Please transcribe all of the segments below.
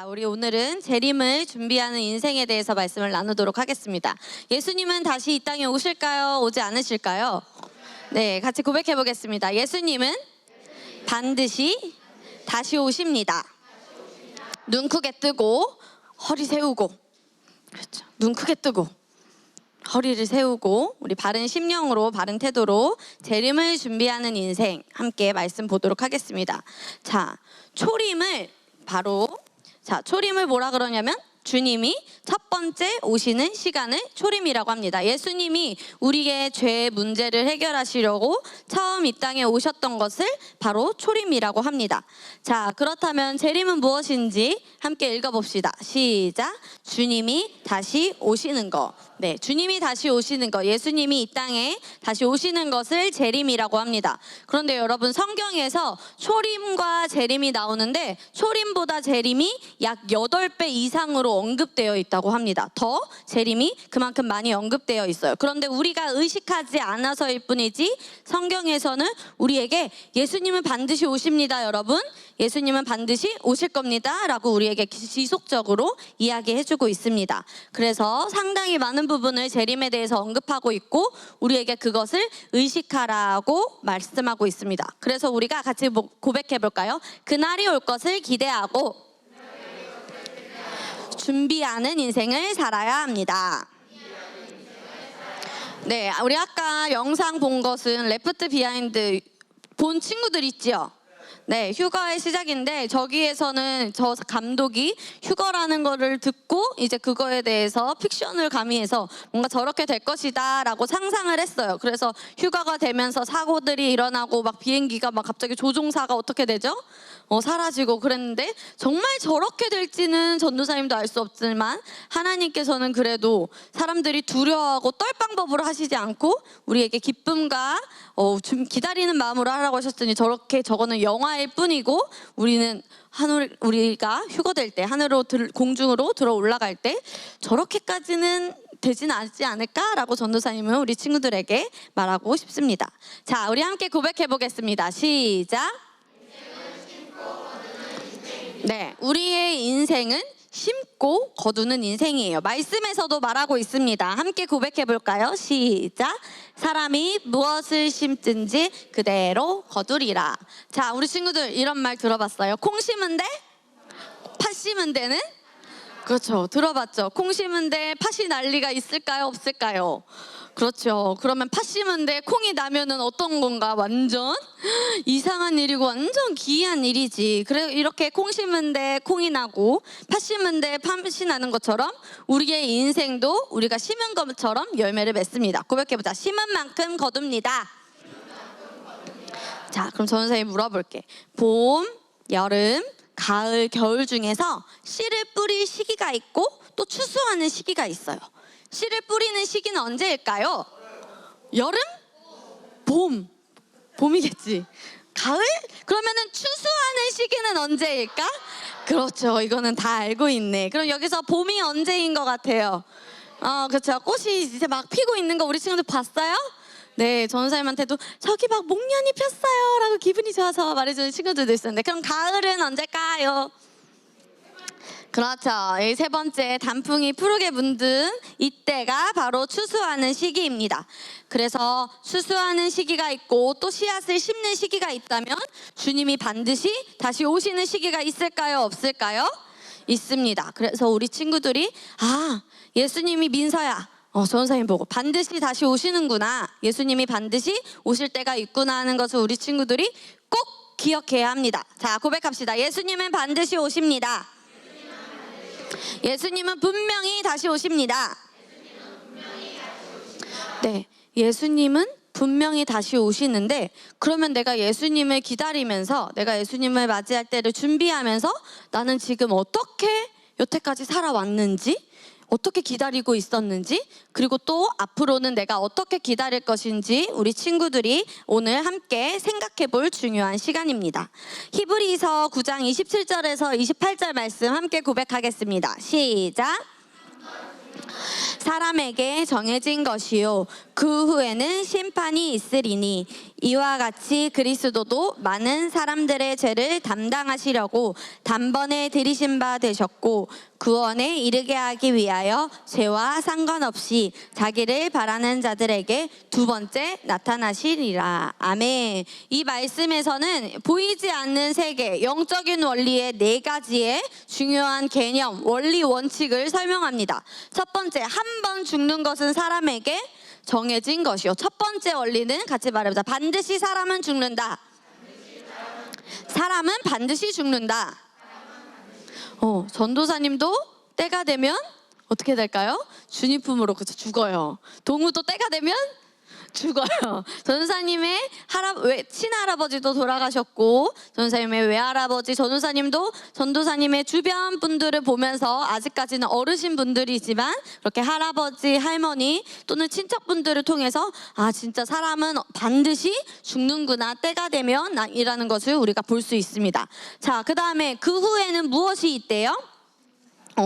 자, 우리 오늘은 재림을 준비하는 인생에 대해서 말씀을 나누도록 하겠습니다. 예수님은 다시 이 땅에 오실까요? 오지 않으실까요? 네, 같이 고백해 보겠습니다. 예수님은 반드시 다시 오십니다. 눈 크게 뜨고 허리 세우고, 그렇죠. 눈 크게 뜨고 허리를 세우고 우리 바른 심령으로 바른 태도로 재림을 준비하는 인생 함께 말씀 보도록 하겠습니다. 자, 초림을 뭐라 그러냐면 주님이 첫 번째 오시는 시간을 초림이라고 합니다. 예수님이 우리의 죄의 문제를 해결하시려고 처음 이 땅에 오셨던 것을 바로 초림이라고 합니다. 자, 그렇다면 재림은 무엇인지 함께 읽어봅시다. 시작. 주님이 다시 오시는 것. 네, 주님이 다시 오시는 것, 예수님이 이 땅에 다시 오시는 것을 재림이라고 합니다. 그런데 여러분, 성경에서 초림과 재림이 나오는데 초림보다 재림이 약 8배 이상으로 언급되어 있다고 합니다. 더 재림이 그만큼 많이 언급되어 있어요. 그런데 우리가 의식하지 않아서일 뿐이지 성경에서는 우리에게 예수님은 반드시 오십니다, 여러분. 예수님은 반드시 오실 겁니다 라고 우리에게 지속적으로 이야기해주고 있습니다. 그래서 상당히 많은 부분을 재림에 대해서 언급하고 있고 우리에게 그것을 의식하라고 말씀하고 있습니다. 그래서 우리가 같이 고백해 볼까요? 그날이 올 것을 기대하고 준비하는 인생을 살아야 합니다. 네, 우리 아까 영상 본 것은 레프트 비하인드 본 친구들 있죠? 네, 휴가의 시작인데 저기에서는 저 감독이 휴가라는 거를 듣고 이제 그거에 대해서 픽션을 가미해서 뭔가 저렇게 될 것이다 라고 상상을 했어요. 그래서 휴가가 되면서 사고들이 일어나고 막 비행기가 막 갑자기 조종사가 어떻게 되죠? 사라지고 그랬는데 정말 저렇게 될지는 전도사님도 알 수 없지만 하나님께서는 그래도 사람들이 두려워하고 떨 방법으로 하시지 않고 우리에게 기쁨과 좀 기다리는 마음으로 하라고 하셨으니 저거는 영화일 뿐이고 우리가 휴거될 때 공중으로 들어 올라갈 때 저렇게까지는 되진 않지 않을까라고 전도사님은 우리 친구들에게 말하고 싶습니다. 자, 우리 함께 고백해 보겠습니다. 시작. 네, 우리의 인생은 심고 거두는 인생이에요. 말씀에서도 말하고 있습니다. 함께 고백해 볼까요? 시작. 사람이 무엇을 심든지 그대로 거두리라. 자, 우리 친구들 이런 말 들어봤어요? 콩 심은 데 팥 심은 데는? 그렇죠, 들어봤죠. 콩 심은 데 팥이 날 리가 있을까요, 없을까요? 그렇죠. 그러면 팥 심은데 콩이 나면은 어떤 건가? 완전 이상한 일이고 완전 기이한 일이지. 그래, 이렇게 콩 심은데 콩이 나고 팥 심은데 팥이 나는 것처럼 우리의 인생도 우리가 심은 것처럼 열매를 맺습니다. 고백해보자. 심은 만큼 거둡니다. 자, 그럼 전도사님 물어볼게. 봄, 여름, 가을, 겨울 중에서 씨를 뿌릴 시기가 있고 또 추수하는 시기가 있어요. 씨를 뿌리는 시기는 언제일까요? 여름? 봄이겠지. 가을? 그러면은 추수하는 시기는 언제일까? 그렇죠. 이거는 다 알고 있네. 그럼 여기서 봄이 언제인 것 같아요? 그렇죠. 꽃이 이제 막 피고 있는 거 우리 친구들 봤어요? 네, 전도사님한테도 저기 막 목련이 폈어요 라고 기분이 좋아서 말해주는 친구들도 있었는데, 그럼 가을은 언제일까요? 그렇죠. 이 세 번째, 단풍이 푸르게 문든 이때가 바로 추수하는 시기입니다. 그래서 추수하는 시기가 있고 또 씨앗을 심는 시기가 있다면 주님이 반드시 다시 오시는 시기가 있을까요, 없을까요? 있습니다. 그래서 우리 친구들이 예수님이 민서야, 전도사님 보고 반드시 다시 오시는구나, 예수님이 반드시 오실 때가 있구나 하는 것을 우리 친구들이 꼭 기억해야 합니다. 자, 고백합시다. 예수님은 반드시 오십니다. 예수님은 분명히 다시 오십니다. 네, 예수님은 분명히 다시 오시는데, 그러면 내가 예수님을 기다리면서 내가 예수님을 맞이할 때를 준비하면서 나는 지금 어떻게 여태까지 살아왔는지, 어떻게 기다리고 있었는지, 그리고 또 앞으로는 내가 어떻게 기다릴 것인지 우리 친구들이 오늘 함께 생각해 볼 중요한 시간입니다. 히브리서 9장 27절에서 28절 말씀 함께 고백하겠습니다. 시작. 사람에게 정해진 것이요 그 후에는 심판이 있으리니 이와 같이 그리스도도 많은 사람들의 죄를 담당하시려고 단번에 들이신 바 되셨고 구원에 이르게 하기 위하여 죄와 상관없이 자기를 바라는 자들에게 두 번째 나타나시리라. 아멘. 이 말씀에서는 보이지 않는 세계, 영적인 원리의 네 가지의 중요한 개념, 원리, 원칙을 설명합니다. 첫 번째, 한 번 죽는 것은 사람에게 정해진 것이요. 첫 번째 원리는 같이 말해보자. 반드시 사람은 죽는다. 사람은 반드시 죽는다. 전도사님도 때가 되면 어떻게 될까요? 주님 품으로 죽어요. 동우도 때가 되면 죽어요. 전도사님의 친할아버지도 돌아가셨고 전도사님의 외할아버지 전도사님도 전도사님의 주변 분들을 보면서 아직까지는 어르신 분들이지만 그렇게 할아버지 할머니 또는 친척분들을 통해서 아 진짜 사람은 반드시 죽는구나 때가 되면 이라는 것을 우리가 볼 수 있습니다. 자, 그 다음에 그 후에는 무엇이 있대요?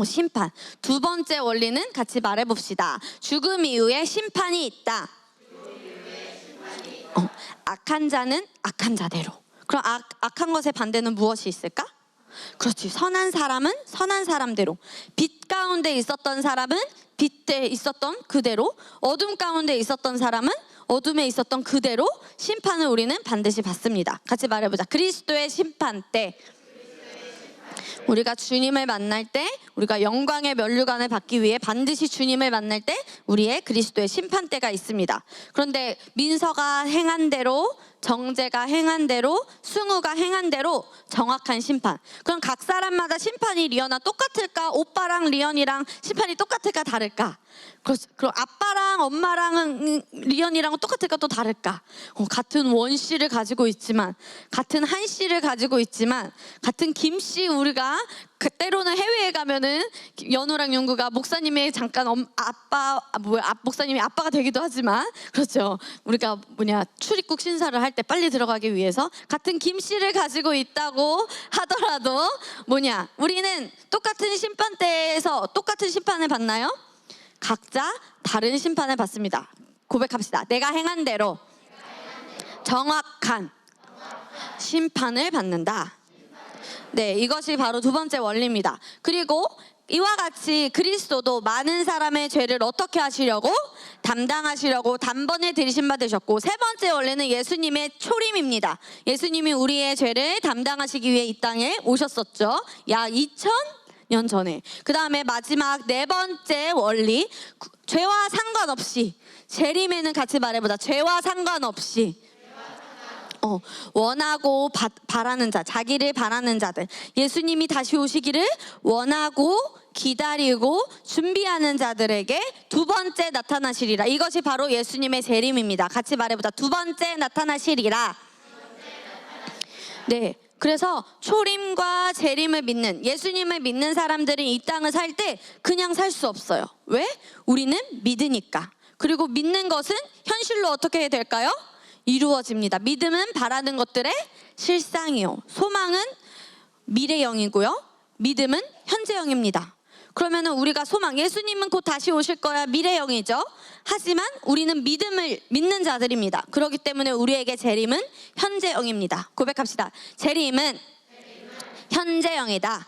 심판. 두 번째 원리는 같이 말해봅시다. 죽음 이후에 심판이 있다. 악한 자는 악한 자대로. 그럼 악한 것의 반대는 무엇이 있을까? 그렇지. 선한 사람은 선한 사람대로. 빛 가운데 있었던 사람은 빛에 있었던 그대로, 어둠 가운데 있었던 사람은 어둠에 있었던 그대로 심판을 우리는 반드시 받습니다. 같이 말해보자. 그리스도의 심판 때, 우리가 주님을 만날 때, 우리가 영광의 면류관을 받기 위해 반드시 주님을 만날 때 우리의 그리스도의 심판대가 있습니다. 그런데 민서가 행한 대로, 정제가 행한 대로, 승우가 행한 대로 정확한 심판. 그럼 각 사람마다 심판이 리언아 똑같을까? 오빠랑 리언이랑 심판이 똑같을까? 다를까? 그럼 아빠랑 엄마랑 리언이랑은 똑같을까? 또 다를까? 같은 원씨를 가지고 있지만, 같은 한씨를 가지고 있지만, 같은 김씨 우리가 때로는 해외에 가면은 연우랑 윤구가 목사님의 잠깐 목사님이 아빠가 되기도 하지만 그렇죠. 우리가 출입국 신사를 할 때 빨리 들어가기 위해서 같은 김씨를 가지고 있다고 하더라도 우리는 똑같은 심판대에서 똑같은 심판을 받나요? 각자 다른 심판을 받습니다. 고백합시다. 내가 행한 대로 정확한 심판을 받는다. 네, 이것이 바로 두 번째 원리입니다. 그리고 이와 같이 그리스도도 많은 사람의 죄를 어떻게 하시려고? 담당하시려고 단번에 들이신 바 되셨고, 세 번째 원리는 예수님의 초림입니다. 예수님이 우리의 죄를 담당하시기 위해 이 땅에 오셨었죠. 약 2000년 전에. 그 다음에 마지막 네 번째 원리, 죄와 상관없이, 재림에는 같이 말해보자. 죄와 상관없이 원하고 바라는 자, 자기를 바라는 자들, 예수님이 다시 오시기를 원하고 기다리고 준비하는 자들에게 두 번째 나타나시리라. 이것이 바로 예수님의 재림입니다. 같이 말해보자. 두 번째 나타나시리라. 네, 그래서 초림과 재림을 믿는, 예수님을 믿는 사람들이 이 땅을 살 때 그냥 살 수 없어요. 왜? 우리는 믿으니까. 그리고 믿는 것은 현실로 어떻게 될까요? 이루어집니다. 믿음은 바라는 것들의 실상이요. 소망은 미래형이고요. 믿음은 현재형입니다. 그러면은 우리가 예수님은 곧 다시 오실 거야, 미래형이죠. 하지만 우리는 믿음을 믿는 자들입니다. 그렇기 때문에 우리에게 재림은 현재형입니다. 고백합시다. 재림은 현재형이다.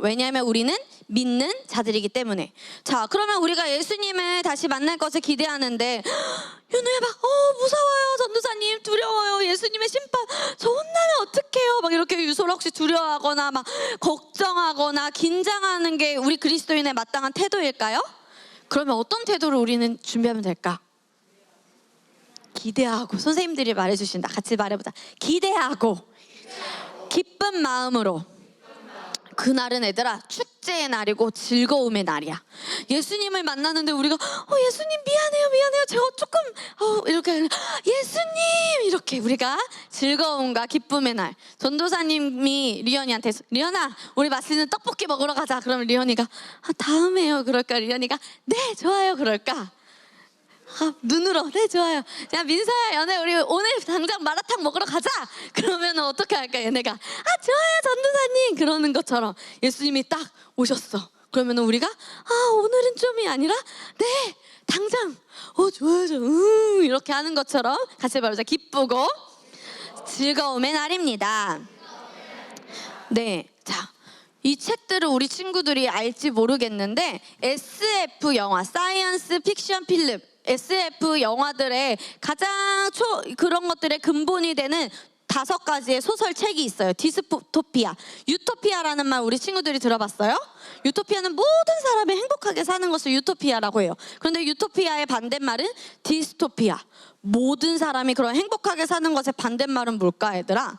왜냐하면 우리는 믿는 자들이기 때문에. 자, 그러면 우리가 예수님을 다시 만날 것을 기대하는데 윤우야 무서워요 전도사님, 두려워요, 예수님의 심판 저 혼나면 어떡해요, 이렇게 유소를 혹시 두려워하거나 걱정하거나 긴장하는 게 우리 그리스도인의 마땅한 태도일까요? 그러면 어떤 태도를 우리는 준비하면 될까? 기대하고. 선생님들이 말해주신다. 같이 말해보자. 기대하고 기쁜 마음으로. 그날은 얘들아 축제의 날이고 즐거움의 날이야. 예수님을 만나는데 우리가 예수님 미안해요 제가 조금 이렇게 예수님 이렇게 우리가 즐거움과 기쁨의 날. 전도사님이 리언이한테 리언아 우리 맛있는 떡볶이 먹으러 가자. 그러면 리언이가 다음에요 그럴까? 리언이가 네 좋아요 그럴까? 눈으로 네 좋아요. 야 민서야 연애 우리 오늘 당장 마라탕 먹으러 가자. 그러면 어떻게 할까? 얘네가 좋아요 전도사님 그러는 것처럼 예수님이 딱 오셨어. 그러면 우리가 오늘은 좀이 아니라 네 당장 좋아요 이렇게 하는 것처럼 같이 말하자. 기쁘고 즐거움의 날입니다. 네, 자, 이 책들을 우리 친구들이 알지 모르겠는데 SF 영화, 사이언스 픽션 필름, SF 영화들의 가장 그런 것들의 근본이 되는 5가지의 소설책이 있어요. 디스토피아, 유토피아라는 말 우리 친구들이 들어봤어요? 유토피아는 모든 사람이 행복하게 사는 것을 유토피아라고 해요. 그런데 유토피아의 반대말은 디스토피아. 모든 사람이 그런 행복하게 사는 것의 반대말은 뭘까, 얘들아?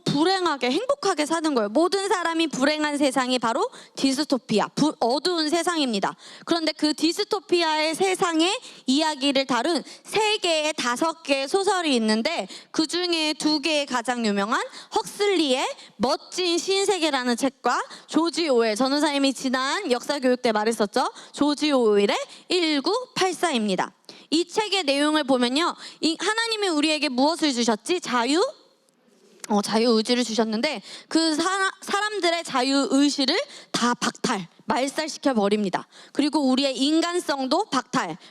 불행하게 행복하게 사는 거예요. 모든 사람이 불행한 세상이 바로 디스토피아, 어두운 세상입니다. 그런데 그 디스토피아의 세상의 이야기를 다룬 3개의 5개의 소설이 있는데 그 중에 2개의 가장 유명한 헉슬리의 멋진 신세계라는 책과 조지 오웰, 전우사님이 지난 역사교육 때 말했었죠. 조지 오웰의 1984입니다. 이 책의 내용을 보면요, 하나님이 우리에게 무엇을 주셨지? 자유의지를 주셨는데 그 사람들의 자유의지를 다 말살시켜 버립니다. 그리고 우리의 인간성도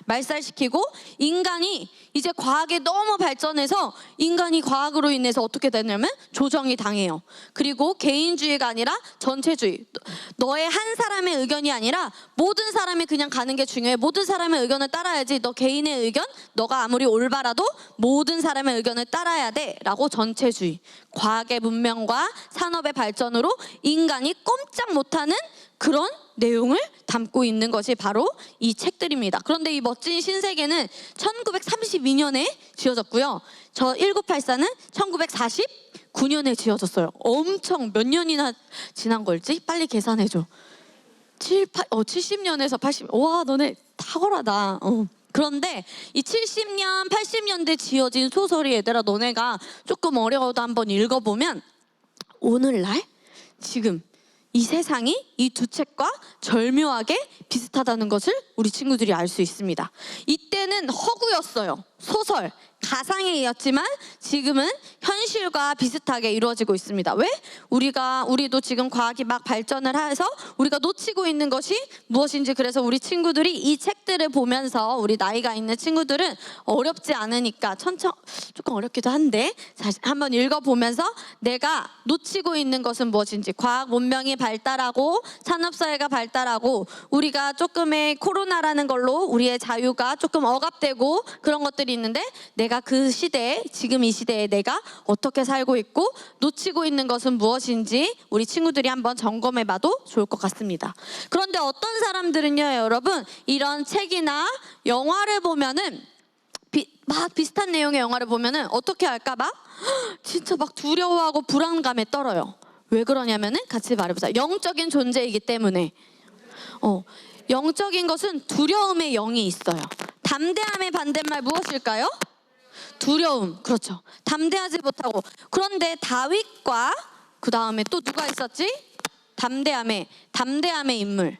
말살시키고 인간이 이제 과학이 너무 발전해서 인간이 과학으로 인해서 어떻게 되냐면 조정이 당해요. 그리고 개인주의가 아니라 전체주의. 너의 한 사람의 의견이 아니라 모든 사람이 그냥 가는 게 중요해. 모든 사람의 의견을 따라야지. 너 개인의 의견, 너가 아무리 올바라도 모든 사람의 의견을 따라야 돼 라고 전체주의. 과학의 문명과 산업의 발전으로 인간이 꼼짝 못하는 그런 내용을 담고 있는 것이 바로 이 책들입니다. 그런데 이 멋진 신세계는 1932년에 지어졌고요. 저 1984는 1949년에 지어졌어요. 엄청 몇 년이나 지난 걸지? 빨리 계산해줘. 70년에서 80, 와 너네 탁월하다. 그런데 이 70년, 80년대 지어진 소설이 얘들아 너네가 조금 어려워도 한번 읽어보면 오늘날 지금 이 세상이 이 2 책과 절묘하게 비슷하다는 것을 우리 친구들이 알 수 있습니다. 이때는 허구였어요. 소설, 가상이었지만 지금은 현실과 비슷하게 이루어지고 있습니다. 왜? 우리도 지금 과학이 막 발전을 해서 우리가 놓치고 있는 것이 무엇인지, 그래서 우리 친구들이 이 책들을 보면서 우리 나이가 있는 친구들은 어렵지 않으니까 조금 어렵기도 한데 한번 읽어보면서 내가 놓치고 있는 것은 무엇인지, 과학 문명이 발달하고 산업사회가 발달하고 우리가 조금의 코로나라는 걸로 우리의 자유가 조금 억압되고 그런 것들이 있는데 내가 그 시대에, 지금 이 시대에 내가 어떻게 살고 있고 놓치고 있는 것은 무엇인지 우리 친구들이 한번 점검해봐도 좋을 것 같습니다. 그런데 어떤 사람들은요, 여러분, 이런 책이나 영화를 보면은 막 비슷한 내용의 영화를 보면은 어떻게 할까 막 진짜 막 두려워하고 불안감에 떨어요. 왜 그러냐면은 같이 말해보자. 영적인 존재이기 때문에. 영적인 것은 두려움의 영이 있어요. 담대함의 반대말 무엇일까요? 두려움. 그렇죠. 담대하지 못하고. 그런데 다윗과 그 다음에 또 누가 있었지? 담대함의 인물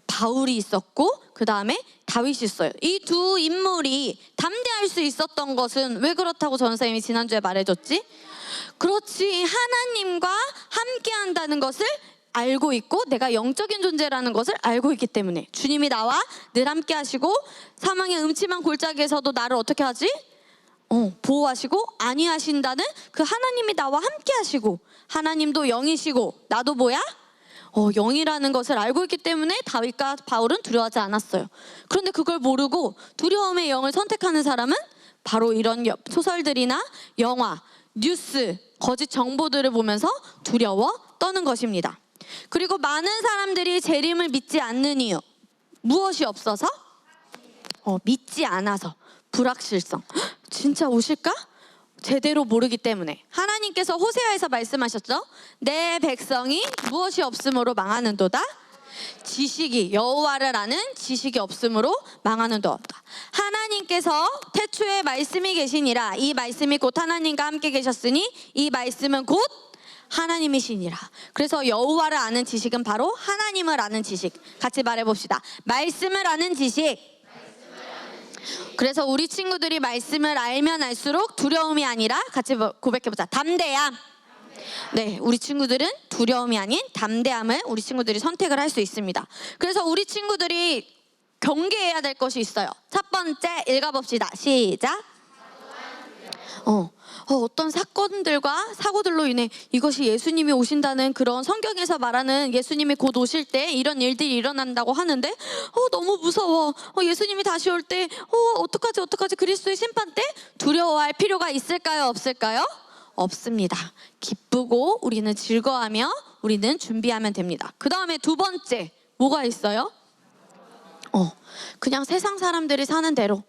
바울이 있었고 그 다음에 다윗이 있어요. 이 2 인물이 담대할 수 있었던 것은 왜 그렇다고 전사님이 지난주에 말해줬지? 그렇지, 하나님과 함께 한다는 것을 알고 있고 내가 영적인 존재라는 것을 알고 있기 때문에. 주님이 나와 늘 함께 하시고 사망의 음침한 골짜기에서도 나를 어떻게 하지? 보호하시고 안위하신다는 그 하나님이 나와 함께 하시고, 하나님도 영이시고 나도 뭐야? 영이라는 것을 알고 있기 때문에 다윗과 바울은 두려워하지 않았어요. 그런데 그걸 모르고 두려움의 영을 선택하는 사람은 바로 이런 소설들이나 영화, 뉴스, 거짓 정보들을 보면서 두려워 떠는 것입니다. 그리고 많은 사람들이 재림을 믿지 않는 이유, 무엇이 없어서? 믿지 않아서. 불확실성. 진짜 오실까? 제대로 모르기 때문에. 하나님께서 호세아에서 말씀하셨죠? 내 백성이 무엇이 없으므로 망하는도다? 지식이, 여호와를 아는 지식이 없으므로 망하는도다. 하나님께서 태초에 말씀이 계시니라. 이 말씀이 곧 하나님과 함께 계셨으니 이 말씀은 곧 하나님이시니라. 그래서 여호와를 아는 지식은 바로 하나님을 아는 지식. 같이 말해봅시다. 말씀을 아는 지식. 그래서 우리 친구들이 말씀을 알면 알수록 두려움이 아니라 같이 고백해보자. 담대함. 네, 우리 친구들은 두려움이 아닌 담대함을 우리 친구들이 선택을 할 수 있습니다. 그래서 우리 친구들이 경계해야 될 것이 있어요. 첫 번째 읽어봅시다. 시작. 어떤 사건들과 사고들로 인해 이것이 예수님이 오신다는 그런 성경에서 말하는 예수님이 곧 오실 때 이런 일들이 일어난다고 하는데 너무 무서워. 예수님이 다시 올 때 어떡하지 그리스도의 심판 때 두려워할 필요가 있을까요? 없을까요? 없습니다. 기쁘고 우리는 즐거워하며 우리는 준비하면 됩니다. 그 다음에 두 번째 뭐가 있어요? 그냥 세상 사람들이 사는 대로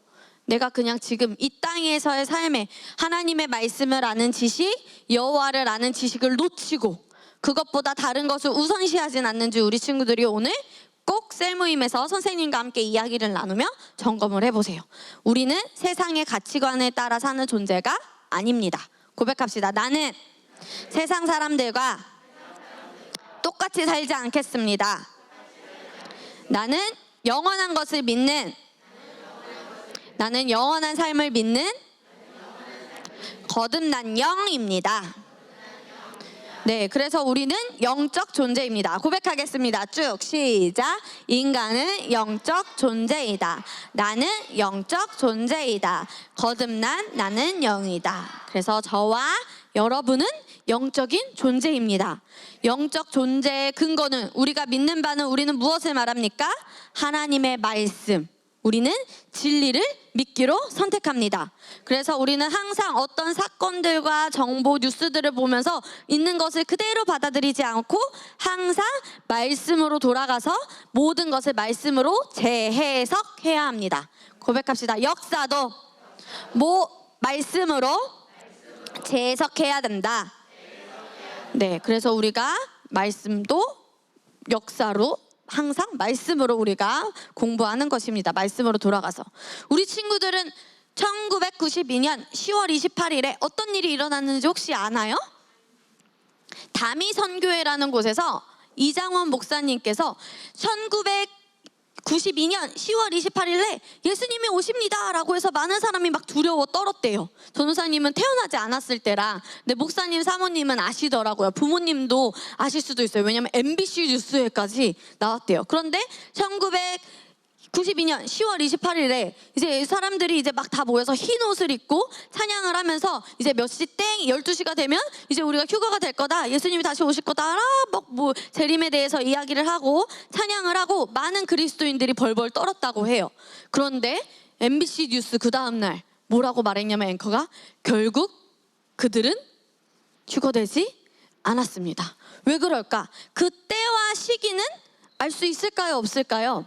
내가 그냥 지금 이 땅에서의 삶에 하나님의 말씀을 아는 지식, 여호와를 아는 지식을 놓치고 그것보다 다른 것을 우선시하진 않는지 우리 친구들이 오늘 꼭 셀 모임에서 선생님과 함께 이야기를 나누며 점검을 해보세요. 우리는 세상의 가치관에 따라 사는 존재가 아닙니다. 고백합시다. 나는 세상 사람들과 똑같이 살지 않겠습니다. 나는 영원한 것을 믿는, 나는 영원한 삶을 믿는 거듭난 영입니다. 네, 그래서 우리는 영적 존재입니다. 고백하겠습니다. 쭉 시작. 인간은 영적 존재이다. 나는 영적 존재이다. 거듭난 나는 영이다. 그래서 저와 여러분은 영적인 존재입니다. 영적 존재의 근거는 우리가 믿는 바는 우리는 무엇을 말합니까? 하나님의 말씀. 우리는 진리를 믿기로 선택합니다. 그래서 우리는 항상 어떤 사건들과 정보, 뉴스들을 보면서 있는 것을 그대로 받아들이지 않고 항상 말씀으로 돌아가서 모든 것을 말씀으로 재해석해야 합니다. 고백합시다. 역사도 말씀으로 재해석해야 된다. 네, 그래서 우리가 말씀도 역사로 항상 말씀으로 우리가 공부하는 것입니다. 말씀으로 돌아가서. 우리 친구들은 1992년 10월 28일에 어떤 일이 일어났는지 혹시 아나요? 다미선교회라는 곳에서 이장원 목사님께서 1992년 10월 28일에 예수님이 오십니다 라고 해서 많은 사람이 막 두려워 떨었대요. 전도사님은 태어나지 않았을 때라. 근데 목사님 사모님은 아시더라고요. 부모님도 아실 수도 있어요. 왜냐면 MBC 뉴스에까지 나왔대요. 그런데 1992년 10월 28일에 이제 사람들이 이제 막 다 모여서 흰 옷을 입고 찬양을 하면서 이제 몇 시 땡 12시가 되면 이제 우리가 휴가가 될 거다. 예수님이 다시 오실 거다. 뭐 재림에 대해서 이야기를 하고 찬양을 하고 많은 그리스도인들이 벌벌 떨었다고 해요. 그런데 MBC 뉴스 그 다음 날 뭐라고 말했냐면 앵커가 결국 그들은 휴거되지 않았습니다. 왜 그럴까? 그 때와 시기는 알 수 있을까요? 없을까요?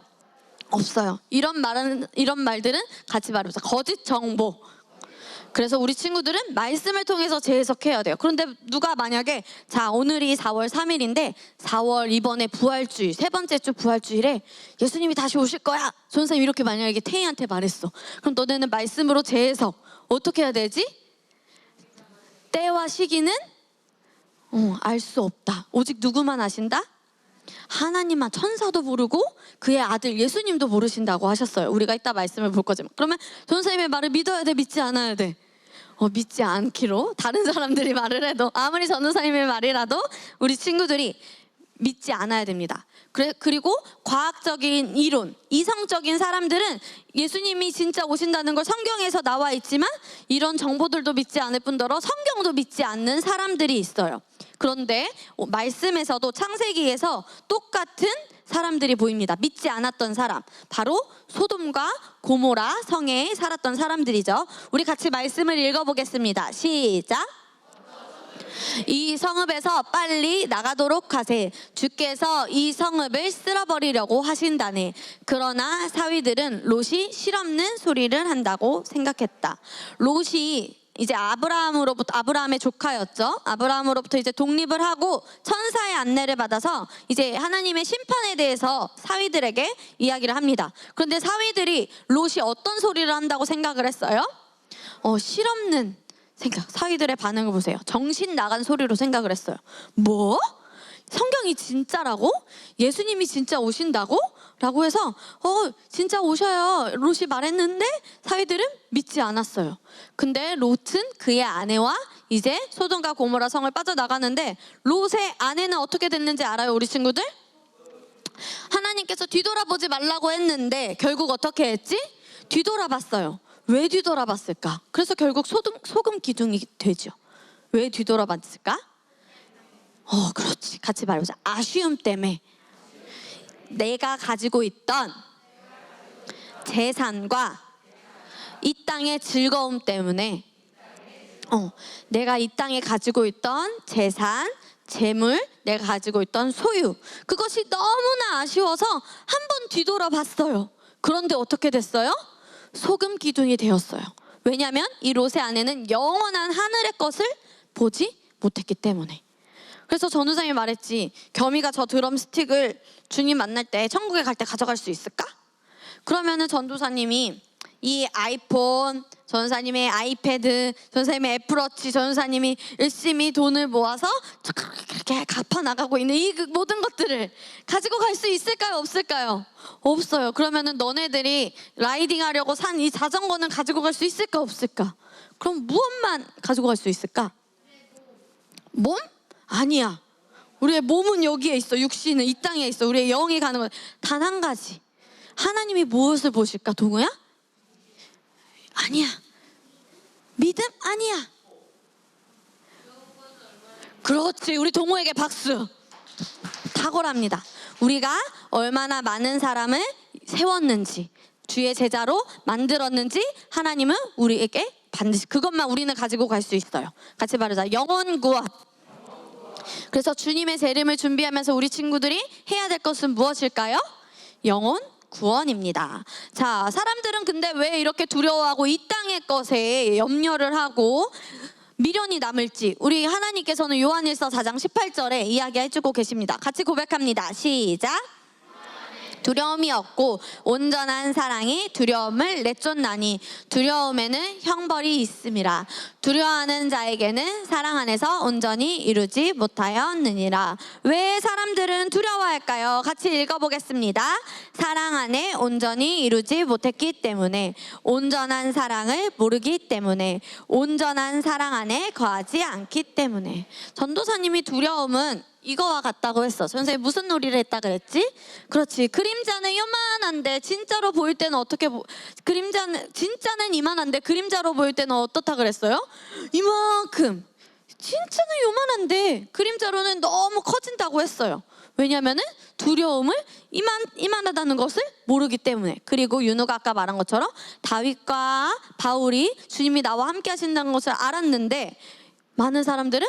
없어요. 이런 말들은 같이 말해보자. 거짓 정보. 그래서 우리 친구들은 말씀을 통해서 재해석해야 돼요. 그런데 누가 만약에 오늘이 4월 3일인데 4월 이번에 부활주일, 세 번째 주 부활주일에 예수님이 다시 오실 거야. 선생님 이렇게 만약에 태희한테 말했어. 그럼 너네는 말씀으로 재해석 어떻게 해야 되지? 때와 시기는 알 수 없다. 오직 누구만 아신다? 하나님만. 천사도 모르고 그의 아들 예수님도 모르신다고 하셨어요. 우리가 이따 말씀을 볼 거지만. 그러면 선생님의 말을 믿어야 돼? 믿지 않아야 돼? 믿지 않기로 다른 사람들이 말을 해도 아무리 전도사님의 말이라도 우리 친구들이 믿지 않아야 됩니다. 그리고 과학적인 이론, 이성적인 사람들은 예수님이 진짜 오신다는 걸 성경에서 나와 있지만 이런 정보들도 믿지 않을 뿐더러 성경도 믿지 않는 사람들이 있어요. 그런데 말씀에서도 창세기에서 똑같은 사람들이 보입니다. 믿지 않았던 사람, 바로 소돔과 고모라 성에 살았던 사람들이죠. 우리 같이 말씀을 읽어보겠습니다. 시작. 이 성읍에서 빨리 나가도록 하세. 주께서 이 성읍을 쓸어버리려고 하신다네. 그러나 사위들은 롯이 실없는 소리를 한다고 생각했다. 롯이 이제 아브라함의 조카였죠. 아브라함으로부터 이제 독립을 하고 천사의 안내를 받아서 이제 하나님의 심판에 대해서 사위들에게 이야기를 합니다. 그런데 사위들이 롯이 어떤 소리를 한다고 생각을 했어요? 실없는 생각. 사위들의 반응을 보세요. 정신 나간 소리로 생각을 했어요. 뭐? 성경이 진짜라고? 예수님이 진짜 오신다고? 라고 해서 진짜 오셔요. 롯이 말했는데 사위들은 믿지 않았어요. 근데 롯은 그의 아내와 이제 소돔과 고모라 성을 빠져나가는데 롯의 아내는 어떻게 됐는지 알아요, 우리 친구들? 하나님께서 뒤돌아보지 말라고 했는데 결국 어떻게 했지? 뒤돌아봤어요. 왜 뒤돌아봤을까? 그래서 결국 소금 기둥이 되죠. 왜 뒤돌아봤을까? 그렇지. 같이 말해보자. 아쉬움 때문에. 내가 가지고 있던 재산과 이 땅의 즐거움 때문에 내가 이 땅에 가지고 있던 재산, 재물, 내가 가지고 있던 소유, 그것이 너무나 아쉬워서 한 번 뒤돌아봤어요. 그런데 어떻게 됐어요? 소금 기둥이 되었어요. 왜냐하면 이 롯의 아내는 영원한 하늘의 것을 보지 못했기 때문에. 그래서 전도사님이 말했지, 겸이가 저 드럼 스틱을 주님 만날 때 천국에 갈 때 가져갈 수 있을까? 그러면은 전도사님이 이 아이폰, 전도사님의 아이패드, 전도사님의 애플워치, 전도사님이 열심히 돈을 모아서 그렇게 갚아나가고 있는 이 모든 것들을 가지고 갈 수 있을까요? 없을까요? 없어요. 그러면은 너네들이 라이딩 하려고 산 이 자전거는 가지고 갈 수 있을까? 없을까? 그럼 무엇만 가지고 갈 수 있을까? 몸? 아니야. 우리의 몸은 여기에 있어. 육신은 이 땅에 있어. 우리의 영이 가는 건 단 한 가지. 하나님이 무엇을 보실까, 동우야? 아니야. 믿음? 아니야. 그렇지. 우리 동호에게 박수. 탁월합니다. 우리가 얼마나 많은 사람을 세웠는지, 주의 제자로 만들었는지 하나님은 우리에게 반드시 그것만 우리는 가지고 갈 수 있어요. 같이 말하자. 영혼 구원. 그래서 주님의 재림을 준비하면서 우리 친구들이 해야 될 것은 무엇일까요? 영혼 구원입니다. 자, 사람들은 근데 왜 이렇게 두려워하고 이 땅의 것에 염려를 하고 미련이 남을지 우리 하나님께서는 요한일서 4장 18절에 이야기해주고 계십니다. 같이 고백합니다. 시작. 두려움이 없고 온전한 사랑이 두려움을 내쫓나니 두려움에는 형벌이 있음이라. 두려워하는 자에게는 사랑 안에서 온전히 이루지 못하였느니라. 왜 사람들은 두려워할까요? 같이 읽어보겠습니다. 사랑 안에 온전히 이루지 못했기 때문에, 온전한 사랑을 모르기 때문에, 온전한 사랑 안에 거하지 않기 때문에. 전도사님이 두려움은 이거와 같다고 했어. 선생님 무슨 놀이를 했다 그랬지? 그렇지. 그림자는 요만한데 진짜로 보일 때는 어떻게 그림자는 진짜는 이만한데 그림자로 보일 때는 어떻다 그랬어요? 이만큼. 진짜는 요만한데 그림자로는 너무 커진다고 했어요. 왜냐면은 두려움을 이만하다는 것을 모르기 때문에. 그리고 윤우가 아까 말한 것처럼 다윗과 바울이 주님이 나와 함께 하신다는 것을 알았는데 많은 사람들은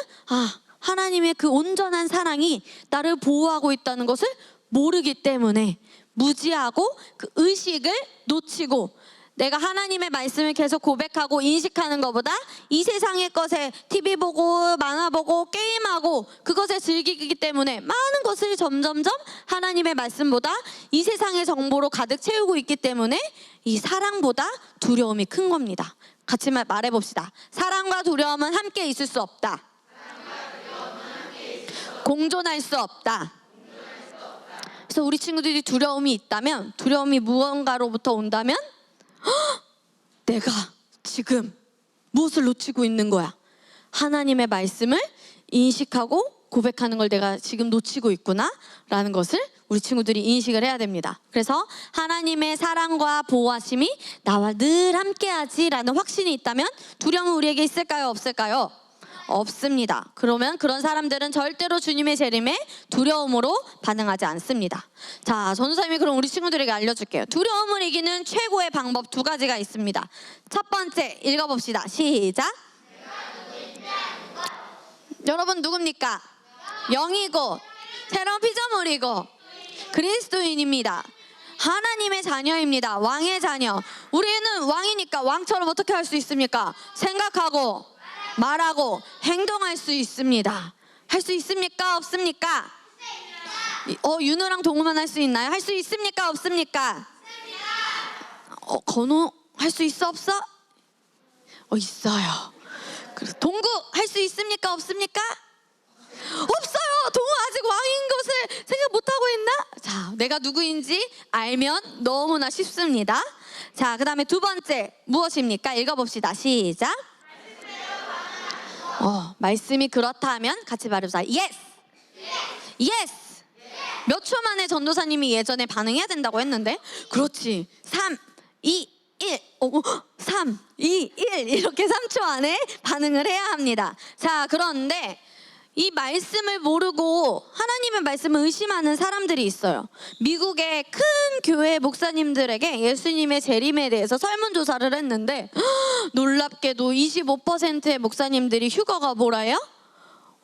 하나님의 그 온전한 사랑이 나를 보호하고 있다는 것을 모르기 때문에 무지하고 그 의식을 놓치고, 내가 하나님의 말씀을 계속 고백하고 인식하는 것보다 이 세상의 것에 TV 보고 만화 보고 게임하고 그것에 즐기기 때문에 많은 것을 점점점 하나님의 말씀보다 이 세상의 정보로 가득 채우고 있기 때문에 이 사랑보다 두려움이 큰 겁니다. 같이 말해봅시다. 사랑과 두려움은 함께 있을 수 없다. 공존할 수 없다. 그래서 우리 친구들이 두려움이 있다면, 두려움이 무언가로부터 온다면 내가 지금 무엇을 놓치고 있는 거야? 하나님의 말씀을 인식하고 고백하는 걸 내가 지금 놓치고 있구나 라는 것을 우리 친구들이 인식을 해야 됩니다. 그래서 하나님의 사랑과 보호하심이 나와 늘 함께하지 라는 확신이 있다면 두려움은 우리에게 있을까요? 없을까요? 없습니다. 그러면 그런 사람들은 절대로 주님의 재림에 두려움으로 반응하지 않습니다. 자, 전도사님이 그럼 우리 친구들에게 알려줄게요. 두려움을 이기는 최고의 방법 2가지가 있습니다. 첫 번째 읽어봅시다. 시작. 여러분 누굽니까? 영이고 새로운 피조물이고 그리스도인입니다. 하나님의 자녀입니다. 왕의 자녀. 우리는 왕이니까 왕처럼 어떻게 할 수 있습니까? 생각하고 말하고 행동할 수 있습니다. 할 수 있습니까? 없습니까? 윤우랑 동우만 할 수 있나요? 할 수 있습니까? 없습니까? 건우 할 수 있어? 없어? 있어요. 동구 할 수 있습니까? 없습니까? 없어요. 동우 아직 왕인 것을 생각 못하고 있나? 자, 내가 누구인지 알면 너무나 쉽습니다. 자, 그 다음에 2번째 무엇입니까? 읽어봅시다. 시작. 말씀이 그렇다면 같이 말해보자. 예스! 예스! 몇 초 만에 전도사님이 예전에 반응해야 된다고 했는데, 그렇지. 3, 2, 1, 3, 2, 1 이렇게 3초 안에 반응을 해야 합니다. 자, 그런데 이 말씀을 모르고 하나님의 말씀을 의심하는 사람들이 있어요. 미국의 큰 교회 목사님들에게 예수님의 재림에 대해서 설문조사를 했는데 놀랍게도 25%의 목사님들이 휴거가 뭐라요?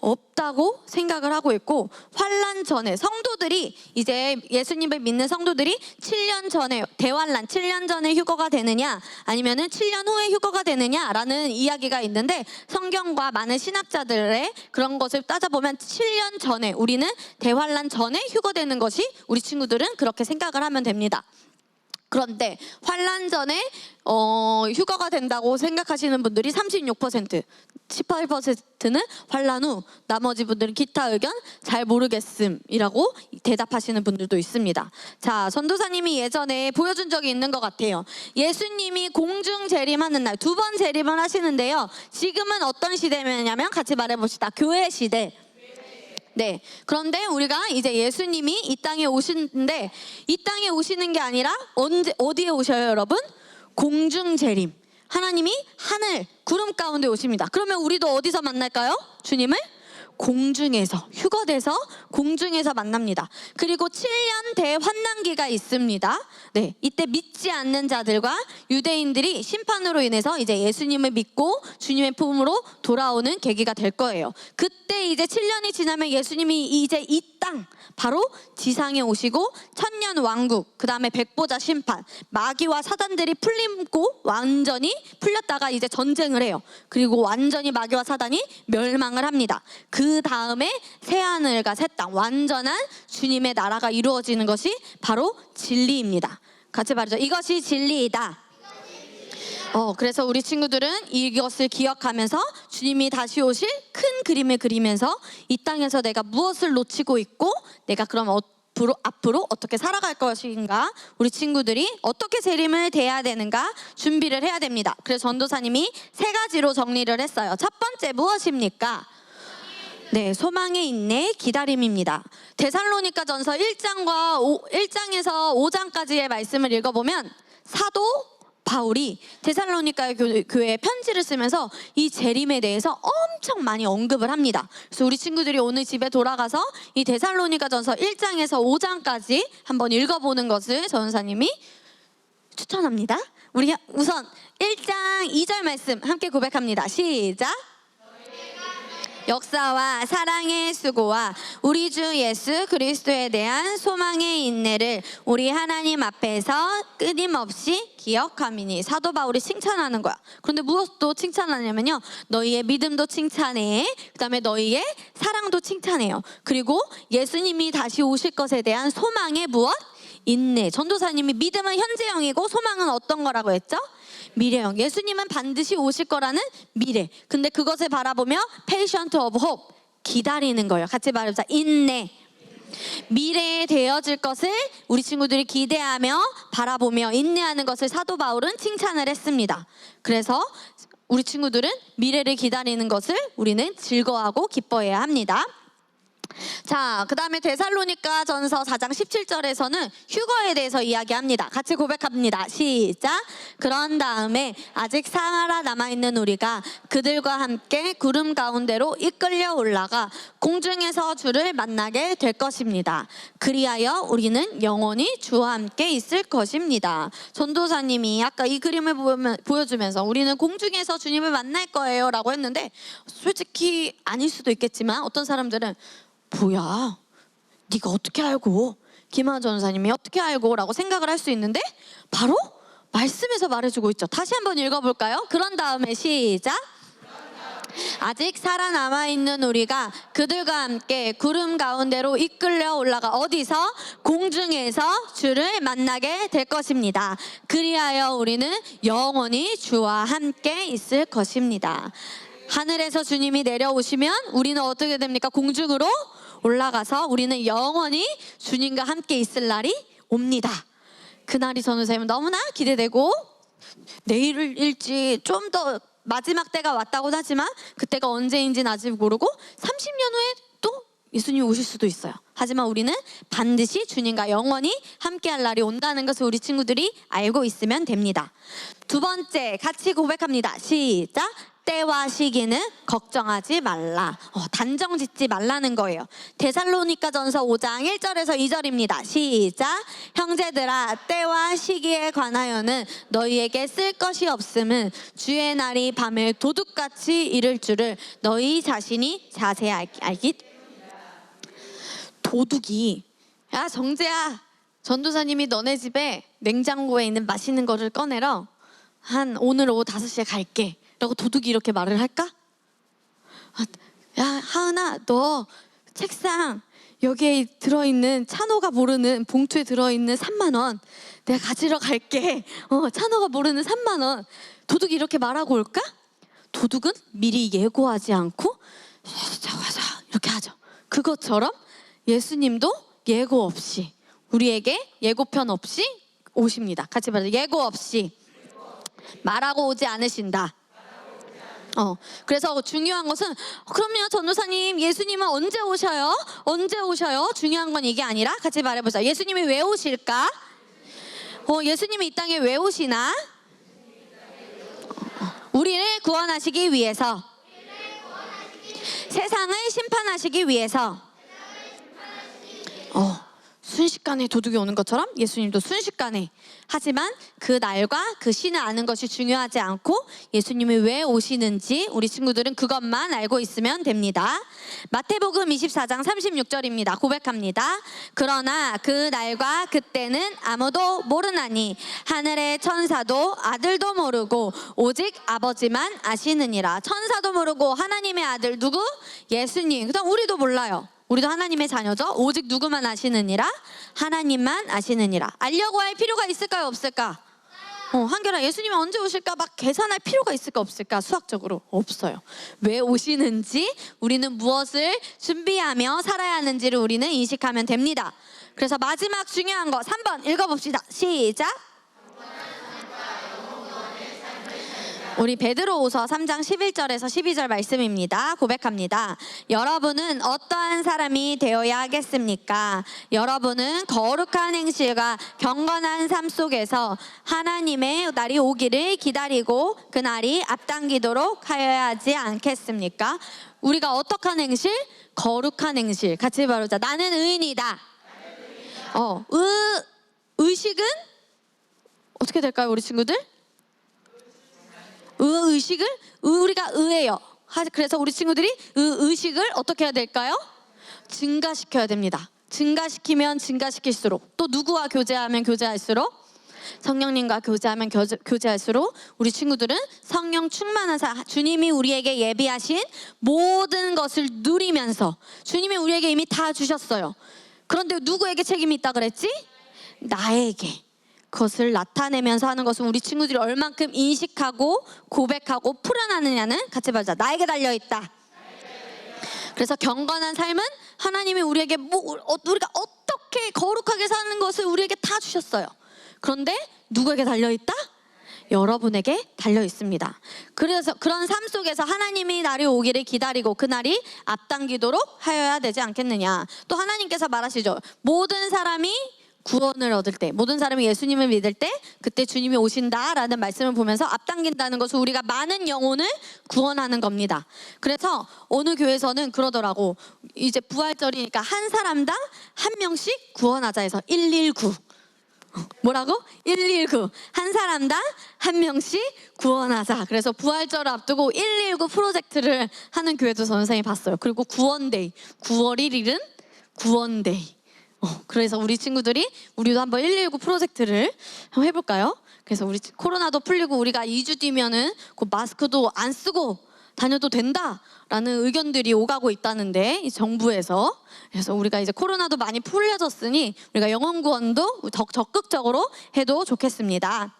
없다고 생각을 하고 있고, 환란 전에 성도들이, 이제 예수님을 믿는 성도들이 7년 전에, 대환란 7년 전에 휴거가 되느냐 아니면은 7년 후에 휴거가 되느냐라는 이야기가 있는데, 성경과 많은 신학자들의 그런 것을 따져보면 7년 전에, 우리는 대환란 전에 휴거되는 것이, 우리 친구들은 그렇게 생각을 하면 됩니다. 그런데 환란 전에 휴거가 된다고 생각하시는 분들이 36%, 18%는 환란 후, 나머지 분들은 기타 의견 잘 모르겠음이라고 대답하시는 분들도 있습니다. 자, 전도사님이 예전에 보여준 적이 있는 것 같아요. 예수님이 공중 재림하는 날 2번 재림을 하시는데요. 지금은 어떤 시대냐면 같이 말해봅시다. 교회 시대. 네, 그런데 우리가 이제 예수님이 이 땅에 오시는데, 이 땅에 오시는 게 아니라 어디에 오셔요, 여러분? 공중 재림. 하나님이 하늘 구름 가운데 오십니다. 그러면 우리도 어디서 만날까요? 주님을? 공중에서, 휴거돼서 공중에서 만납니다. 그리고 7년 대환난기가 있습니다. 네, 이때 믿지 않는 자들과 유대인들이 심판으로 인해서 이제 예수님을 믿고 주님의 품으로 돌아오는 계기가 될 거예요. 그때 이제 7년이 지나면 예수님이 이제 이 땅, 바로 지상에 오시고 천년 왕국, 그 다음에 백보자 심판, 마귀와 사단들이 풀리고 완전히 풀렸다가 이제 전쟁을 해요. 그리고 완전히 마귀와 사단이 멸망을 합니다. 그 다음에 새하늘과 새 땅, 완전한 주님의 나라가 이루어지는 것이 바로 진리입니다. 같이 말하죠. 이것이 진리이다. 그래서 우리 친구들은 이것을 기억하면서 주님이 다시 오실 큰 그림을 그리면서 이 땅에서 내가 무엇을 놓치고 있고, 내가 그럼 앞으로 어떻게 살아갈 것인가, 우리 친구들이 어떻게 재림을 대해야 되는가 준비를 해야 됩니다. 그래서 전도사님이 3가지로 정리를 했어요. 첫 번째 무엇입니까? 네, 소망의 인내, 기다림입니다. 데살로니가전서 1장에서 5장까지의 말씀을 읽어보면 사도 바울이 데살로니가 교회에 편지를 쓰면서 이 재림에 대해서 엄청 많이 언급을 합니다. 그래서 우리 친구들이 오늘 집에 돌아가서 이 데살로니가전서 1장에서 5장까지 한번 읽어보는 것을 전사님이 추천합니다. 우리 우선 1장 2절 말씀 함께 고백합니다. 시작. 역사와 사랑의 수고와 우리 주 예수 그리스도에 대한 소망의 인내를 우리 하나님 앞에서 끊임없이 기억함이니. 사도 바울이 칭찬하는 거야. 그런데 무엇도 칭찬하냐면요, 너희의 믿음도 칭찬해, 그 다음에 너희의 사랑도 칭찬해요. 그리고 예수님이 다시 오실 것에 대한 소망의 무엇? 인내. 전도사님이 믿음은 현재형이고 소망은 어떤 거라고 했죠? 미래형. 예수님은 반드시 오실 거라는 미래. 근데 그것을 바라보며 patient of hope, 기다리는 거예요. 같이 말해보자. 인내. 미래에 되어질 것을 우리 친구들이 기대하며 바라보며 인내하는 것을 사도 바울은 칭찬을 했습니다. 그래서 우리 친구들은 미래를 기다리는 것을 우리는 즐거워하고 기뻐해야 합니다. 자, 그 다음에 데살로니가 전서 4장 17절에서는 휴거에 대해서 이야기합니다. 같이 고백합니다. 시작. 그런 다음에 아직 살아 남아있는 우리가 그들과 함께 구름 가운데로 이끌려 올라가 공중에서 주를 만나게 될 것입니다. 그리하여 우리는 영원히 주와 함께 있을 것입니다. 전도사님이 아까 이 그림을 보여주면서 우리는 공중에서 주님을 만날 거예요 라고 했는데, 솔직히 아닐 수도 있겠지만 어떤 사람들은 뭐야, 네가 어떻게 알고, 김하은 전사님이 어떻게 알고 라고 생각을 할 수 있는데, 바로 말씀에서 말해주고 있죠. 다시 한번 읽어볼까요? 그런 다음에 시작. 아직 살아남아있는 우리가 그들과 함께 구름 가운데로 이끌려 올라가 어디서? 공중에서 주를 만나게 될 것입니다. 그리하여 우리는 영원히 주와 함께 있을 것입니다. 하늘에서 주님이 내려오시면 우리는 어떻게 됩니까? 공중으로 올라가서 우리는 영원히 주님과 함께 있을 날이 옵니다. 그날이 저는 너무나 기대되고, 내일일지 좀 더 마지막 때가 왔다고는 하지만 그때가 언제인지는 아직 모르고 30년 후에 또 예수님이 오실 수도 있어요. 하지만 우리는 반드시 주님과 영원히 함께할 날이 온다는 것을 우리 친구들이 알고 있으면 됩니다. 두 번째, 같이 고백합니다. 시작. 때와 시기는 걱정하지 말라. 단정 짓지 말라는 거예요. 데살로니가전서 5장 1절에서 2절입니다. 시작. 형제들아, 때와 시기에 관하여는 너희에게 쓸 것이 없음은 주의 날이 밤을 도둑같이 이를 줄을 너희 자신이 자세히 알기. 도둑이, 야 정재야, 전도사님이 너네 집에 냉장고에 있는 맛있는 거를 꺼내러 오늘 오후 5시에 갈게 라고 도둑이 이렇게 말을 할까? 야 하은아, 너 책상 여기에 들어있는 찬호가 모르는 봉투에 들어있는 3만 원 내가 가지러 갈게. 찬호가 모르는 3만 원. 도둑이 이렇게 말하고 올까? 도둑은 미리 예고하지 않고 가자 이렇게 하죠. 그것처럼 예수님도 예고 없이, 우리에게 예고편 없이 오십니다. 같이 말해요. 예고 없이 말하고 오지 않으신다. 그래서 중요한 것은, 그럼요 전도사님, 예수님은 언제 오셔요? 언제 오셔요? 중요한 건 이게 아니라 같이 말해보자. 예수님이 왜 오실까? 예수님이 이 땅에 왜 오시나? 우리를 구원하시기 위해서, 세상을 심판하시기 위해서. 순식간에 도둑이 오는 것처럼 예수님도 순식간에. 하지만 그 날과 그 시는 아는 것이 중요하지 않고 예수님이 왜 오시는지 우리 친구들은 그것만 알고 있으면 됩니다. 마태복음 24장 36절입니다. 고백합니다. 그러나 그 날과 그때는 아무도 모르나니 하늘의 천사도 아들도 모르고 오직 아버지만 아시느니라. 천사도 모르고 하나님의 아들 누구? 예수님. 그다음 우리도 몰라요. 우리도 하나님의 자녀죠. 오직 누구만 아시느니라? 하나님만 아시느니라. 알려고 할 필요가 있을까요? 없을까? 한결아, 예수님이 언제 오실까 막 계산할 필요가 있을까 없을까? 수학적으로 없어요. 왜 오시는지, 우리는 무엇을 준비하며 살아야 하는지를 우리는 인식하면 됩니다. 그래서 마지막 중요한 거 3번 읽어봅시다. 시작. 우리 베드로후서 3장 11절에서 12절 말씀입니다. 고백합니다. 여러분은 어떠한 사람이 되어야 하겠습니까? 여러분은 거룩한 행실과 경건한 삶 속에서 하나님의 날이 오기를 기다리고 그 날이 앞당기도록 하여야 하지 않겠습니까? 우리가 어떡한 행실? 거룩한 행실. 같이 바르자. 나는 의인이다. 의식은 어떻게 될까요, 우리 친구들? 의식을 우리가 의예요. 그래서 우리 친구들이 의식을 어떻게 해야 될까요? 증가시켜야 됩니다. 증가시키면 증가시킬수록, 또 누구와 교제하면 교제할수록, 성령님과 교제하면 교제할수록 우리 친구들은 성령 충만한 주님이 우리에게 예비하신 모든 것을 누리면서, 주님이 우리에게 이미 다 주셨어요. 그런데 누구에게 책임이 있다 그랬지? 나에게. 그것을 나타내면서 하는 것은 우리 친구들이 얼만큼 인식하고 고백하고 풀어나느냐는 같이 보자. 나에게 달려있다. 그래서 경건한 삶은 하나님이 우리에게 우리가 어떻게 거룩하게 사는 것을 우리에게 다 주셨어요. 그런데 누구에게 달려있다? 여러분에게 달려있습니다. 그래서 그런 삶 속에서 하나님이 날이 오기를 기다리고 그 날이 앞당기도록 하여야 되지 않겠느냐. 또 하나님께서 말하시죠. 모든 사람이 구원을 얻을 때, 모든 사람이 예수님을 믿을 때 그때 주님이 오신다라는 말씀을 보면서 앞당긴다는 것은 우리가 많은 영혼을 구원하는 겁니다. 그래서 어느 교회에서는 그러더라고. 이제 부활절이니까 한 사람당 한 명씩 구원하자 해서 119. 뭐라고? 119. 한 사람당 한 명씩 구원하자. 그래서 부활절을 앞두고 119 프로젝트를 하는 교회도 선생님이 봤어요. 그리고 구원데이, 9월 1일은 구원데이. 그래서 우리 친구들이 우리도 한번 119 프로젝트를 한번 해볼까요? 그래서 우리 코로나도 풀리고 우리가 2주 뒤면은 그 마스크도 안 쓰고 다녀도 된다라는 의견들이 오가고 있다는데, 이 정부에서. 그래서 우리가 이제 코로나도 많이 풀려졌으니 우리가 영혼 구원도 더 적극적으로 해도 좋겠습니다.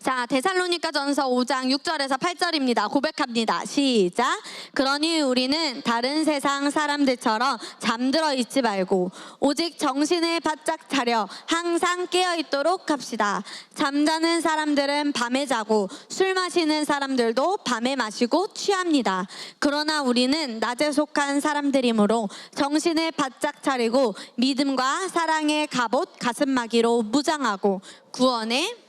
자, 데살로니가전서 5장 6절에서 8절입니다. 고백합니다. 시작. 그러니 우리는 다른 세상 사람들처럼 잠들어 있지 말고 오직 정신을 바짝 차려 항상 깨어 있도록 합시다. 잠자는 사람들은 밤에 자고 술 마시는 사람들도 밤에 마시고 취합니다. 그러나 우리는 낮에 속한 사람들이므로 정신을 바짝 차리고 믿음과 사랑의 갑옷 가슴막이로 무장하고 구원의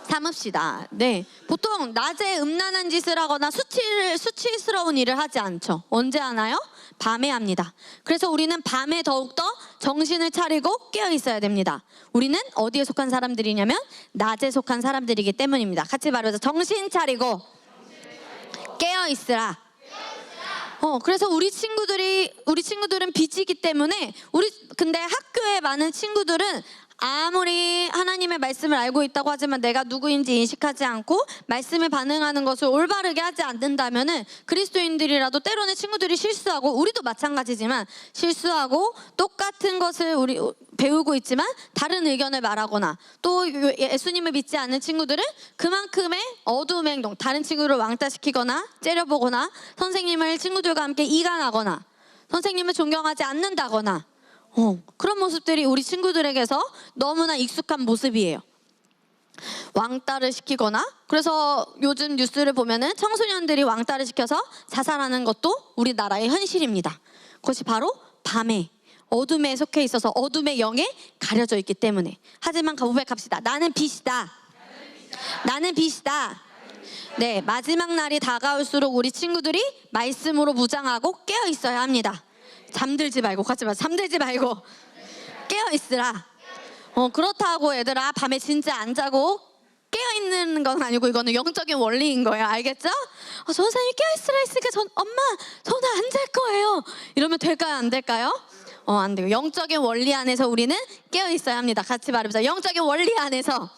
삼읍시다. 네, 보통 낮에 음란한 짓을 하거나 수치스러운 일을 하지 않죠. 언제 하나요? 밤에 합니다. 그래서 우리는 밤에 더욱더 정신을 차리고 깨어 있어야 됩니다. 우리는 어디에 속한 사람들이냐면 낮에 속한 사람들이기 때문입니다. 같이 말해보자. 정신 차리고 깨어 있으라. 그래서 우리 친구들은 빛이기 때문에 근데 학교에 많은 친구들은 아무리 하나님의 말씀을 알고 있다고 하지만 내가 누구인지 인식하지 않고 말씀에 반응하는 것을 올바르게 하지 않는다면은 그리스도인들이라도 때로는 친구들이 실수하고 우리도 마찬가지지만 실수하고 똑같은 것을 우리 배우고 있지만 다른 의견을 말하거나 또 예수님을 믿지 않는 친구들은 그만큼의 어두움의 행동, 다른 친구를 왕따시키거나 째려보거나 선생님을 친구들과 함께 이간하거나 선생님을 존경하지 않는다거나 그런 모습들이 우리 친구들에게서 너무나 익숙한 모습이에요. 왕따를 시키거나, 그래서 요즘 뉴스를 보면은 청소년들이 왕따를 시켜서 자살하는 것도 우리나라의 현실입니다. 그것이 바로 밤에 어둠에 속해 있어서 어둠의 영에 가려져 있기 때문에. 하지만 고백합시다. 나는 빛이다. 나는 빛이다. 네, 마지막 날이 다가올수록 우리 친구들이 말씀으로 무장하고 깨어 있어야 합니다. 잠들지 말고, 같이 말, 잠들지 말고 깨어 있으라. 그렇다고 얘들아 밤에 진짜 안 자고 깨어 있는 건 아니고 이거는 영적인 원리인 거예요. 알겠죠? 선생님이 깨어 있으라 했으니까 엄마 저는 안 잘 거예요. 이러면 될까요? 안 될까요? 안 돼요. 영적인 원리 안에서 우리는 깨어 있어야 합니다. 같이 말해보자. 영적인 원리 안에서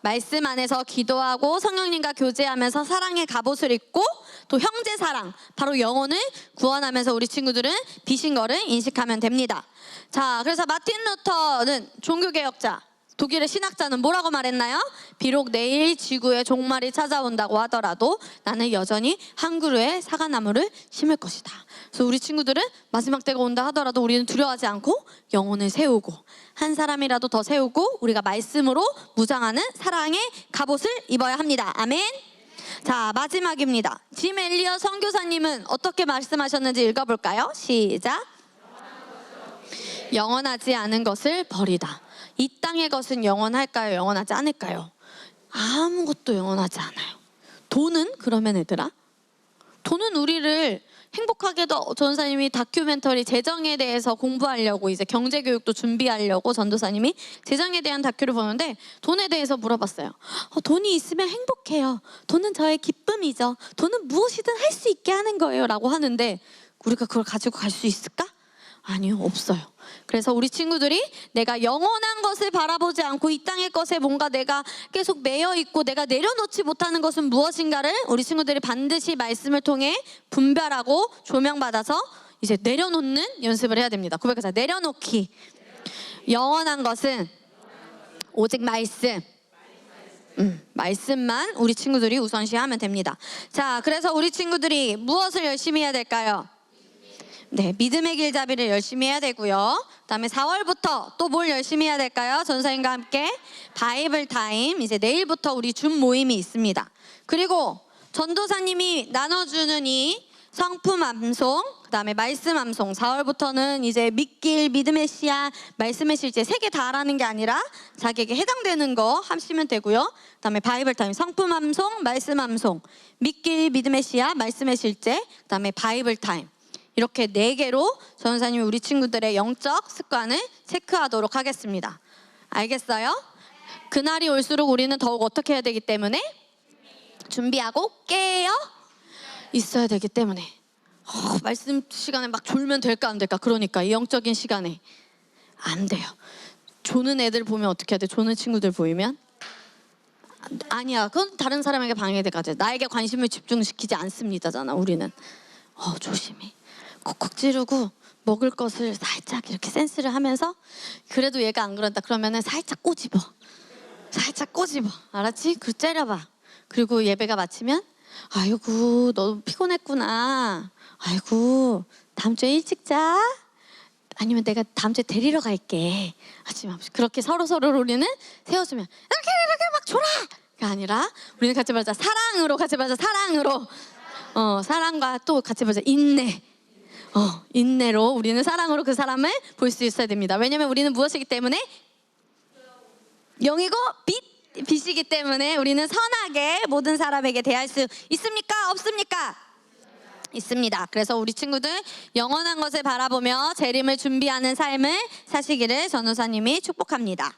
말씀 안에서 기도하고 성령님과 교제하면서 사랑의 갑옷을 입고 또 형제 사랑, 바로 영혼을 구원하면서 우리 친구들은 빛인 거를 인식하면 됩니다. 자, 그래서 마틴 루터는 종교개혁자, 독일의 신학자는 뭐라고 말했나요? 비록 내일 지구에 종말이 찾아온다고 하더라도 나는 여전히 한 그루의 사과나무를 심을 것이다. 그래서 우리 친구들은 마지막 때가 온다 하더라도 우리는 두려워하지 않고 영혼을 세우고 한 사람이라도 더 세우고 우리가 말씀으로 무장하는 사랑의 갑옷을 입어야 합니다. 아멘. 자, 마지막입니다. 짐 엘리엇 선교사님은 어떻게 말씀하셨는지 읽어볼까요? 시작. 영원하지 않은 것을 버리다. 이 땅의 것은 영원할까요? 영원하지 않을까요? 아무것도 영원하지 않아요. 돈은 그러면 얘들아? 돈은 우리를 행복하게도 전도사님이 다큐멘터리 재정에 대해서 공부하려고 이제 경제교육도 준비하려고 전도사님이 재정에 대한 다큐를 보는데 돈에 대해서 물어봤어요. 돈이 있으면 행복해요. 돈은 저의 기쁨이죠. 돈은 무엇이든 할 수 있게 하는 거예요 라고 하는데 우리가 그걸 가지고 갈 수 있을까? 아니요, 없어요. 그래서 우리 친구들이 내가 영원한 것을 바라보지 않고 이 땅의 것에 뭔가 내가 계속 매여 있고 내가 내려놓지 못하는 것은 무엇인가를 우리 친구들이 반드시 말씀을 통해 분별하고 조명받아서 이제 내려놓는 연습을 해야 됩니다. 고백하자. 내려놓기. 영원한 것은 오직 말씀. 말씀만 우리 친구들이 우선시하면 됩니다. 자, 그래서 우리 친구들이 무엇을 열심히 해야 될까요? 네, 믿음의 길잡이를 열심히 해야 되고요. 그다음에 4월부터 또 뭘 열심히 해야 될까요? 전사님과 함께 바이블 타임, 이제 내일부터 우리 줌 모임이 있습니다. 그리고 전도사님이 나눠주는 이 성품 암송, 그다음에 말씀 암송, 4월부터는 이제 믿길, 믿음의 씨앗, 말씀의 실제 3개 다 하라는 게 아니라 자기에게 해당되는 거 하시면 되고요. 그다음에 바이블 타임, 성품 암송, 말씀 암송, 믿길, 믿음의 씨앗, 말씀의 실제, 그다음에 바이블 타임. 이렇게 4개로 전사님이 우리 친구들의 영적 습관을 체크하도록 하겠습니다. 알겠어요? 그날이 올수록 우리는 더욱 어떻게 해야 되기 때문에? 준비하고 깨어 있어야 되기 때문에. 말씀 시간에 막 졸면 될까 안 될까? 그러니까 이 영적인 시간에 안 돼요. 조는 애들 보면 어떻게 해야 돼? 조는 친구들 보이면? 아니야, 그건 다른 사람에게 방해돼가지고 나에게 관심을 집중시키지 않습니다잖아. 우리는 조심해. 콕콕 찌르고 먹을 것을 살짝 이렇게 센스를 하면서 그래도 얘가 안 그런다 그러면은 살짝 꼬집어. 살짝 꼬집어. 알았지? 그리고 째려봐. 그리고 예배가 마치면 아이고 너 피곤했구나. 아이고 다음 주에 일찍 자. 아니면 내가 다음 주에 데리러 갈게. 하지 마. 그렇게 서로를 우리는 세워주면 이렇게 막 줘라가 아니라 우리는 같이 말하자. 사랑으로 같이 말하자. 사랑으로. 사랑과 또 같이 말하자. 인내. 인내로 우리는 사랑으로 그 사람을 볼 수 있어야 됩니다. 왜냐면 우리는 무엇이기 때문에? 영이고 빛이기 때문에 우리는 선하게 모든 사람에게 대할 수 있습니까? 없습니까? 있습니다. 그래서 우리 친구들 영원한 것을 바라보며 재림을 준비하는 삶을 사시기를 전도사님이 축복합니다.